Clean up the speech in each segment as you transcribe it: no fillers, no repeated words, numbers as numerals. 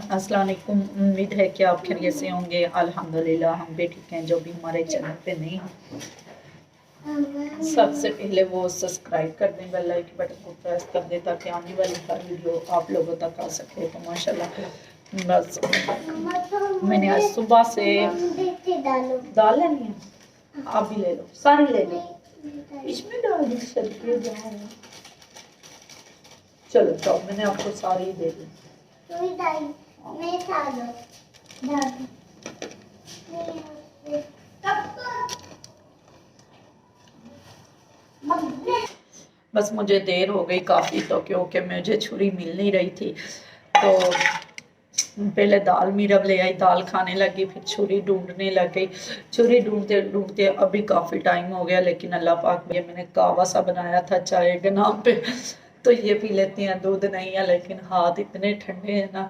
अस्सलाम वालेकुम। उम्मीद है कि आप खैरियत से होंगे। अल्हम्दुलिल्लाह हम भी ठीक हैं। जो भी हमारे चैनल पे नहीं सबसे पहले वो सब्सक्राइब कर दें, बेल आइकन बटन को प्रेस कर दें ताकि आने वाली हर वीडियो आप लोगों तक आ सके। तो माशाल्लाह बस मैंने आज सुबह से दाल लेनी है, आप भी ले लो, सारी ले लो, इसमें डाल दी सब्जी जाओ। चलो जाओ, मैंने आपको सारी दे दी। बस मुझे देर हो गई काफ़ी, तो क्योंकि मुझे छुरी मिल नहीं रही थी तो पहले दाल मीरब ले आई, दाल खाने लगी, फिर छुरी ढूंढने लग गई। छुरी ढूंढते ढूंढते अभी काफ़ी टाइम हो गया, लेकिन अल्लाह पाक ने मैंने कावा सा बनाया था चाय के नाम पे, तो ये पी लेती हैं। दूध नहीं है लेकिन हाथ इतने ठंडे हैं ना,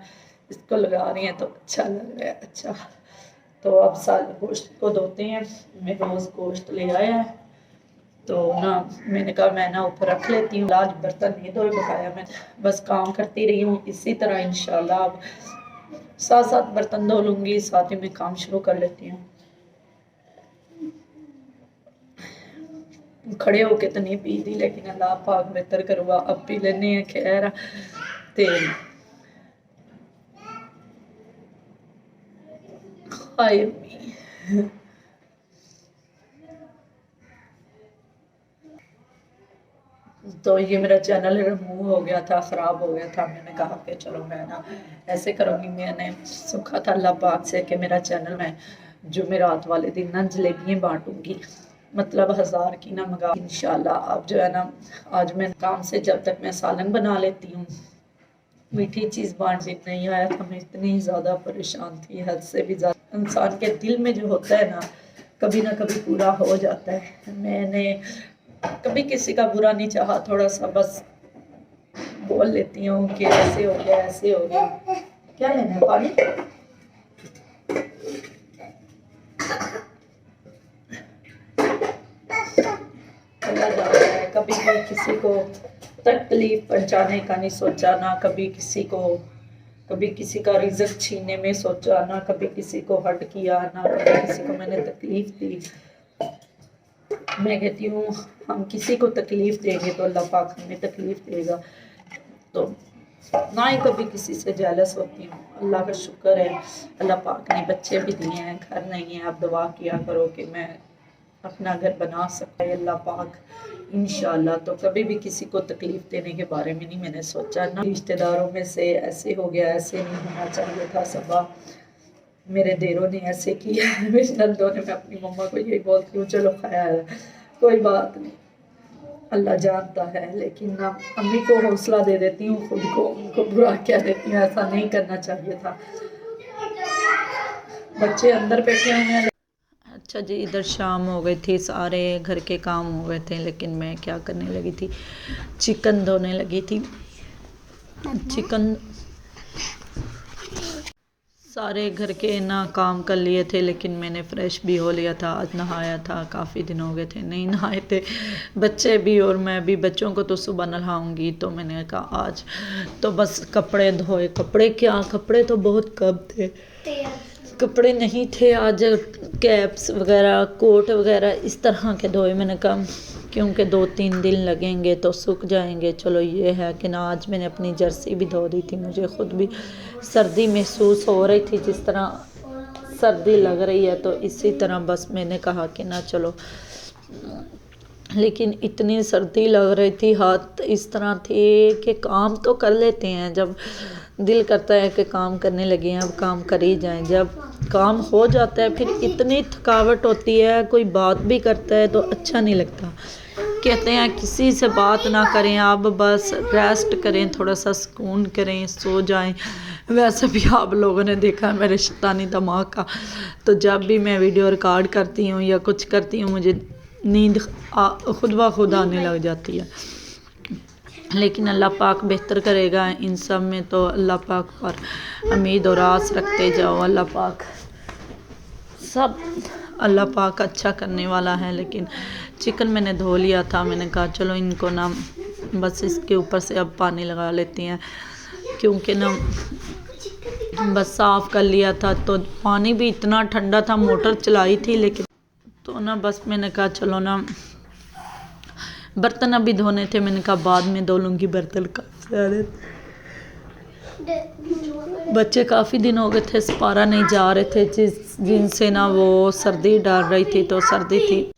इसको लगा रही हैं तो अच्छा लग रहा है। अच्छा तो अब साल गोश्त को धोते हैं। मैं रोज़ गोश्त ले आया है तो ना मैंने कहा मैं ना ऊपर रख लेती हूँ। आज बर्तन नहीं धोए बकाया, मैं बस काम करती रही हूँ। इसी तरह इंशाल्लाह अब साथ साथ बर्तन धो लूँगी, साथ ही में काम शुरू कर लेती हूँ। खड़े होके तो नहीं पी दी, लेकिन अल्लाह पाक बेहतर करवा अब पी लेने हैं। खैर तेल हाय तो ये मेरा चैनल रिमूव हो गया था, ख़राब हो गया था। मैंने कहा कि चलो मैं ना ऐसे करूँगी। मैंने सुखा था अल्लाह पाक से कि मेरा चैनल मैं जुमेरात वाले दिन ना जलेबियाँ बांटूँगी, मतलब 1000 की ना मंगा इंशाल्लाह। अब जो है ना, आज मैं काम से जब तक मैं सालन बना लेती हूँ, मीठी चीज़ बांट नहीं आया था। मैं इतनी ज़्यादा परेशान थी, हद से भी ज़्यादा। इंसान के दिल में जो होता है ना कभी पूरा हो जाता है। मैंने कभी किसी का बुरा नहीं चाहा, थोड़ा सा बस बोल लेती हूँ कि ऐसे हो गया ऐसे हो गया। क्या लेना है, पानी? अल्लाह जानता है, कभी भी किसी को तकलीफ पहुंचाने का नहीं सोचा, ना कभी किसी का रिज़्क छीनने में सोचा, ना कभी किसी को हर्ट किया, ना कभी किसी को मैंने तकलीफ दी। मैं कहती हूँ हम किसी को तकलीफ देंगे तो अल्लाह पाक हमें तकलीफ देगा। तो ना ही कभी किसी से जेलस होती हूँ। अल्लाह का शुक्र है, अल्लाह पाक ने बच्चे भी दिए हैं, घर नहीं है। आप दुआ किया करो कि मैं अपना घर बना सकता अल्लाह पाक इंशाल्लाह। तो कभी भी किसी को तकलीफ देने के बारे में नहीं मैंने सोचा। ना रिश्तेदारों में से ऐसे हो गया, ऐसे नहीं होना चाहिए था। सबा मेरे देरों ने ऐसे किया, मेरे नंदों ने। मैं अपनी मम्मा को यही बोलती हूँ, चलो ख्याल कोई बात नहीं, अल्लाह जानता है। लेकिन ना अम्मी को हौसला दे देती हूँ, खुद को उनको बुरा कह देती हूँ। ऐसा नहीं करना चाहिए था। बच्चे अंदर बैठे हुए हैं। अच्छा जी, इधर शाम हो गई थी, सारे घर के काम हो गए थे, लेकिन मैं क्या करने लगी थी, चिकन धोने लगी थी। चिकन सारे घर के ना काम कर लिए थे, लेकिन मैंने फ्रेश भी हो लिया था। आज नहाया था, काफ़ी दिन हो गए थे नहीं नहाए थे, बच्चे भी और मैं भी। बच्चों को तो सुबह नहाऊंगी, तो मैंने कहा आज तो बस कपड़े धोए। कपड़े तो बहुत कम थे, कपड़े नहीं थे। आज कैप्स वगैरह, कोट वगैरह इस तरह के धोए। मैंने कहा क्योंकि 2-3 दिन लगेंगे तो सूख जाएंगे। चलो ये है कि ना, आज मैंने अपनी जर्सी भी धो दी थी। मुझे ख़ुद भी सर्दी महसूस हो रही थी, जिस तरह सर्दी लग रही है, तो इसी तरह बस मैंने कहा कि ना चलो। लेकिन इतनी सर्दी लग रही थी, हाथ इस तरह थे कि काम तो कर लेते हैं, जब दिल करता है कि काम करने लगे हैं, अब काम कर ही जाएं। जब काम हो जाता है फिर इतनी थकावट होती है, कोई बात भी करता है तो अच्छा नहीं लगता। कहते हैं किसी से बात ना करें, आप बस रेस्ट करें, थोड़ा सा सुकून करें, सो जाएं। वैसे भी आप लोगों ने देखा मेरे शैतानी दिमाग का, तो जब भी मैं वीडियो रिकॉर्ड करती हूँ या कुछ करती हूँ, मुझे नींद खुद ब खुद आने लग जाती है। लेकिन अल्लाह पाक बेहतर करेगा इन सब में, तो अल्लाह पाक पर उम्मीद और आस रखते जाओ। अल्लाह पाक अच्छा करने वाला है। लेकिन चिकन मैंने धो लिया था, मैंने कहा चलो इनको ना बस इसके ऊपर से अब पानी लगा लेती हैं, क्योंकि ना बस साफ़ कर लिया था। तो पानी भी इतना ठंडा था, मोटर चलाई थी लेकिन तो ना बस मैंने कहा चलो ना, बर्तन अभी धोने थे, मैंने कहा बाद में धो लूँगी बर्तन। काफ़ी सारे बच्चे काफ़ी दिन हो गए थे सपारा नहीं जा रहे थे, जिनसे ना वो सर्दी डाल रही थी, तो सर्दी थी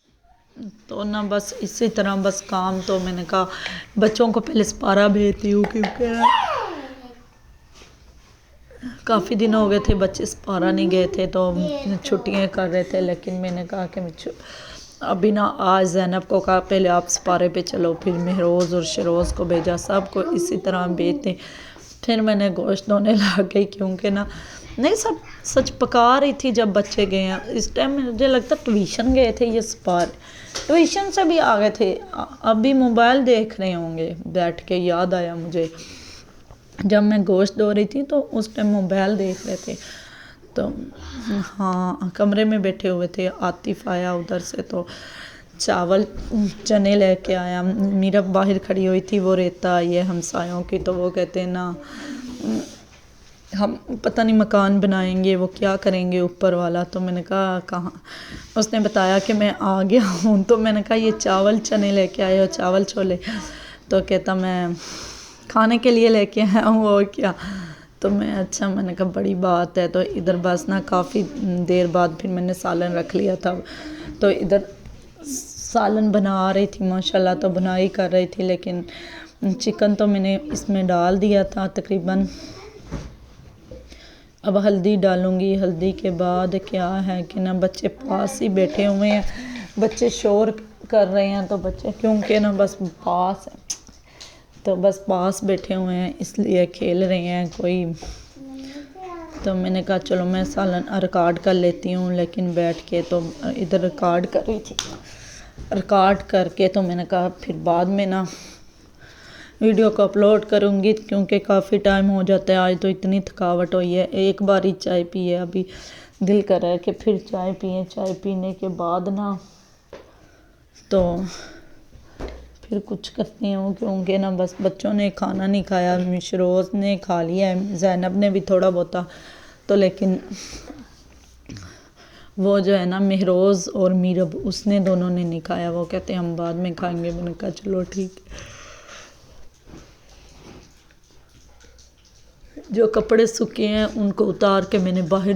तो ना बस इसी तरह बस काम। तो मैंने कहा बच्चों को पहले सपारा भेजती हूँ, क्योंकि काफ़ी दिन हो गए थे बच्चे सपारा नहीं गए थे, तो छुट्टियाँ कर रहे थे। लेकिन मैंने कहा कि अभी ना आज ज़ैनब को कहा पहले आप सपारे पे चलो, फिर महरोज़ और शरोज़ को भेजा, सबको इसी तरह भेजते। फिर मैंने गोश्त धोने लग गई, क्योंकि ना नहीं सब सच पका रही थी जब बच्चे गए हैं। इस टाइम मुझे लगता ट्यूशन गए थे ये सपार, ट्यूशन से भी आ गए थे, अभी मोबाइल देख रहे होंगे बैठ के। याद आया मुझे जब मैं गोश्त धो रही थी तो उस टाइम मोबाइल देख रहे थे। तो हाँ, कमरे में बैठे हुए थे। आतिफ आया उधर से तो चावल चने लेके आया। मीरा बाहर खड़ी हुई थी, वो रेता आई है हमसायों की, तो वो कहते हैं ना हम पता नहीं मकान बनाएंगे, वो क्या करेंगे ऊपर वाला। तो मैंने कहा कहाँ, उसने बताया कि मैं आ गया हूँ। तो मैंने कहा ये चावल चने लेके आए हो, चावल छोले। तो कहता मैं खाने के लिए लेके आया हूँ और क्या। तो मैं अच्छा, मैंने कहा बड़ी बात है। तो इधर बस ना काफ़ी देर बाद फिर मैंने सालन रख लिया था, तो इधर सालन बना रही थी माशाल्लाह, तो बुनाई कर रही थी। लेकिन चिकन तो मैंने इसमें डाल दिया था तकरीबन। अब हल्दी डालूँगी, हल्दी के बाद क्या है कि ना बच्चे पास ही बैठे हुए हैं, बच्चे शोर कर रहे हैं। तो बच्चे क्योंकि ना बस पास है, तो बस पास बैठे हुए हैं इसलिए खेल रहे हैं कोई। तो मैंने कहा चलो मैं सालन रिकॉर्ड कर लेती हूँ, लेकिन बैठ के तो इधर रिकॉर्ड कर रही थी। रिकॉर्ड करके तो मैंने कहा फिर बाद में ना वीडियो को अपलोड करूँगी, क्योंकि काफ़ी टाइम हो जाता है। आज तो इतनी थकावट हुई है, एक बार ही चाय पी है, अभी दिल कर रहा है कि फिर चाय पिए। चाय पीने के बाद ना तो फिर कुछ करती हूँ, क्योंकि ना बस बच्चों ने खाना नहीं खाया। मिशरोज़ ने खा लिया है, ज़ैनब ने भी थोड़ा बहुता, तो लेकिन वो जो है ना महरोज़ और मीरब, उसने दोनों ने नहीं खाया। वो कहते हैं हम बाद में खाएंगे। मैंने कहा चलो ठीक है। जो कपड़े सूखे हैं उनको उतार के मैंने बाहर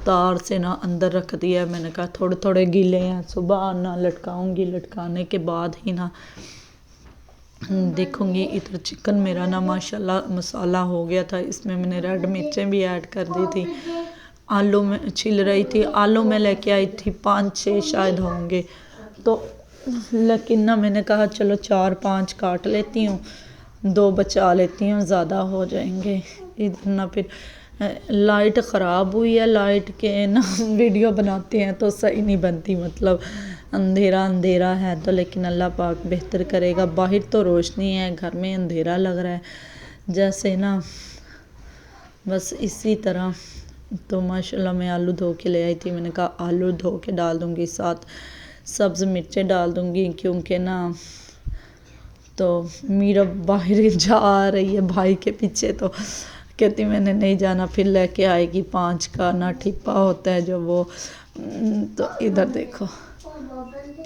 तार से ना अंदर रख दिया है। मैंने कहा थोड़े थोड़े गीले हैं, सुबह ना लटकाऊंगी, लटकाने के बाद ही ना देखूंगी। इधर चिकन मेरा ना माशाल्लाह मसाला हो गया था, इसमें मैंने रेड मिर्चें भी ऐड कर दी थी। आलू में छिल रही थी, आलू में लेके आई थी 5-6 शायद होंगे, तो लेकिन ना मैंने कहा चलो 4-5 काट लेती हूँ, 2 बचा लेती हूँ, ज़्यादा हो जाएंगे। इधर ना फिर लाइट ख़राब हुई है, लाइट के ना वीडियो बनाते हैं तो सही नहीं बनती, मतलब अंधेरा अंधेरा है। तो लेकिन अल्लाह पाक बेहतर करेगा। बाहर तो रोशनी है, घर में अंधेरा लग रहा है जैसे ना, बस इसी तरह। तो माशाल्लाह मैं आलू धो के ले आई थी, मैंने कहा आलू धो के डाल दूँगी, साथ सब्ज़ मिर्चें डाल दूँगी, क्योंकि ना तो मीरा बाहर जा रही है भाई के पीछे, तो कहती मैंने नहीं जाना, फिर लेके आएगी 5 का ना ठिप्पा होता है जो वो। तो इधर देखो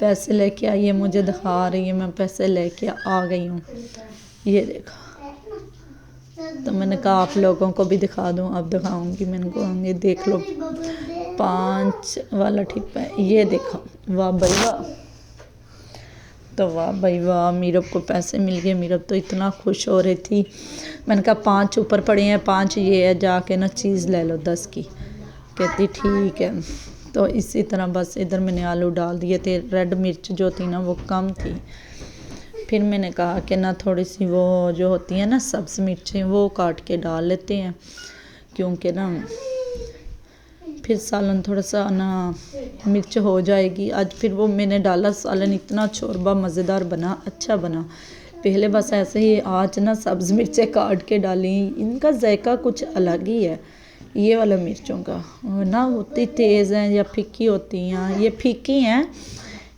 पैसे लेके आई है, मुझे दिखा रही है मैं पैसे लेके आ गई हूँ, ये देखो। तो मैंने कहा आप लोगों को भी दिखा दूँ, अब दिखाऊंगी। मैंने कहूँगी देख लो 5 वाला ठिप्पा है, ये देखो। वाह भाई वाह। तो वाह भाई वाह, मीरब को पैसे मिल गए। मीरब तो इतना खुश हो रही थी। मैंने कहा 5 ऊपर पड़े हैं, 5 ये है, जाके ना चीज़ ले लो 10 की। कहती ठीक है। तो इसी तरह बस इधर मैंने आलू डाल दिए थे, रेड मिर्च जो थी ना वो कम थी। फिर मैंने कहा कि ना थोड़ी सी वो जो होती है ना सब्ज़ मिर्चें, वो काट के डाल लेते हैं, क्योंकि ना फिर सालन थोड़ा सा ना मिर्च हो जाएगी। आज फिर वो मैंने डाला सालन, इतना शोरबा मज़ेदार बना, अच्छा बना। पहले बस ऐसे ही, आज ना सब्ज़ मिर्चें काट के डाली, इनका जायका कुछ अलग ही है ये वाला मिर्चों का, ना होती तेज़ हैं या फीकी होती हैं, ये फीकी हैं,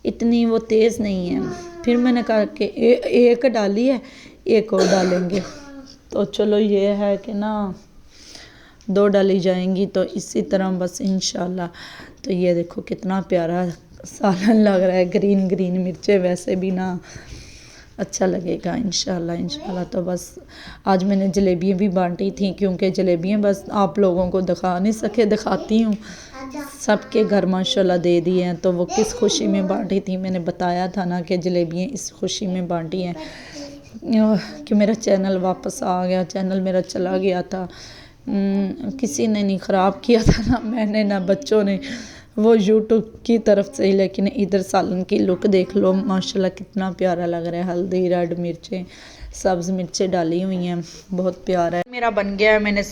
इतनी वो तेज़ नहीं है। फिर मैंने कहा कि एक डाली है, एक और डालेंगे। तो चलो ये है कि ना 2 डाली जाएंगी तो इसी तरह बस इंशाल्लाह। तो ये देखो कितना प्यारा सालन लग रहा है, ग्रीन ग्रीन मिर्चें वैसे भी ना अच्छा लगेगा इंशाल्लाह इंशाल्लाह। तो बस आज मैंने जलेबियाँ भी बांटी थी, क्योंकि जलेबियाँ बस आप लोगों को दिखा नहीं सके, दिखाती हूँ। सबके घर माशाल्लाह दे दिए हैं, तो वो किस खुशी में बांटी थी मैंने बताया था ना कि जलेबियाँ इस खुशी में बांटी हैं कि मेरा चैनल वापस आ गया। चैनल मेरा चला गया था, किसी ने नहीं ख़राब किया था, ना मैंने ना बच्चों ने, वो यूट्यूब की तरफ से ही। लेकिन इधर सालन की लुक देख लो माशाल्लाह कितना प्यारा लग रहा है। हल्दी, रेड मिर्चें, सब्ज़ मिर्चें डाली हुई हैं, बहुत प्यारा है। मेरा बन गया है, मैंने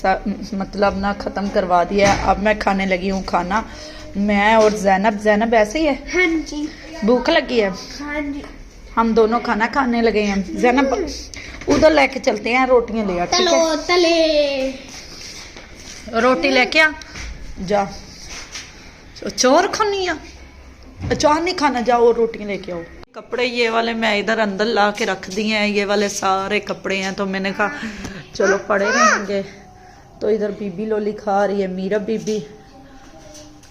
मतलब ना ख़त्म करवा दिया है। अब मैं खाने लगी हूँ खाना, मैं और ज़ैनब ऐसे ही है। हाँ जी। भूख लगी है। हाँ जी। हम दोनों खाना खाने लगे हैं। ज़ैनब उधर लेके चलते हैं, रोटियाँ ले आ, ठीक है? तले रोटी लेके आ जा। चोर खानी है, अचार नहीं खाना, जाओ रोटियाँ लेके आओ। कपड़े ये वाले मैं इधर अंदर ला के रख दिए हैं, ये वाले सारे कपड़े हैं, तो मैंने कहा चलो पड़े रहेंगे। तो इधर बीबी लोली खा रही है, मीरा बीबी।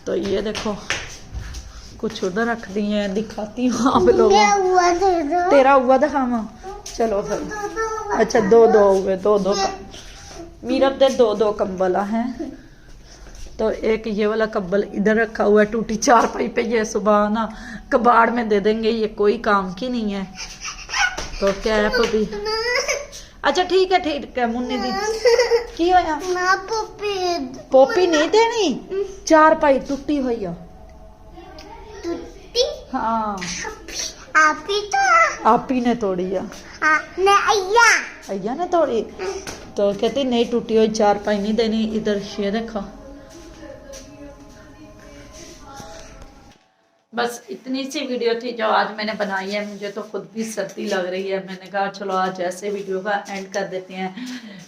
तो ये देखो कुछ उधर रख दिए हैं, दिखाती हूँ आप लोगों। तेरा हुआ दिखावा, चलो फिर। अच्छा दो हुए, दो मीरा दे दो कंबल हैं। तो एक ये वाला कंबल इधर रखा हुआ है टूटी चारपाई पे, ये सुबह ना कबाड़ में दे देंगे, ये कोई काम की नहीं है। तो कैप भी, अच्छा ठीक है मुन्नी दी की होया ना पोपी नहीं देनी, चारपाई टूटी हुई है। टूटी? हाँ आप ही ने तोड़ी है। अय्या ने तोड़ी, तो कहती नहीं टूटी हुई चारपाई नहीं देनी। इधर ये देखो, बस इतनी सी वीडियो थी जो आज मैंने बनाई है। मुझे तो खुद भी सर्दी लग रही है, मैंने कहा चलो आज ऐसे वीडियो का एंड कर देते हैं।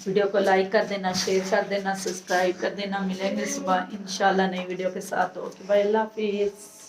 वीडियो को लाइक कर देना, शेयर कर देना, सब्सक्राइब कर देना। मिलेंगे सुबह इंशाल्लाह नई वीडियो के साथ। ओके बाय, अल्लाह हाफिज़।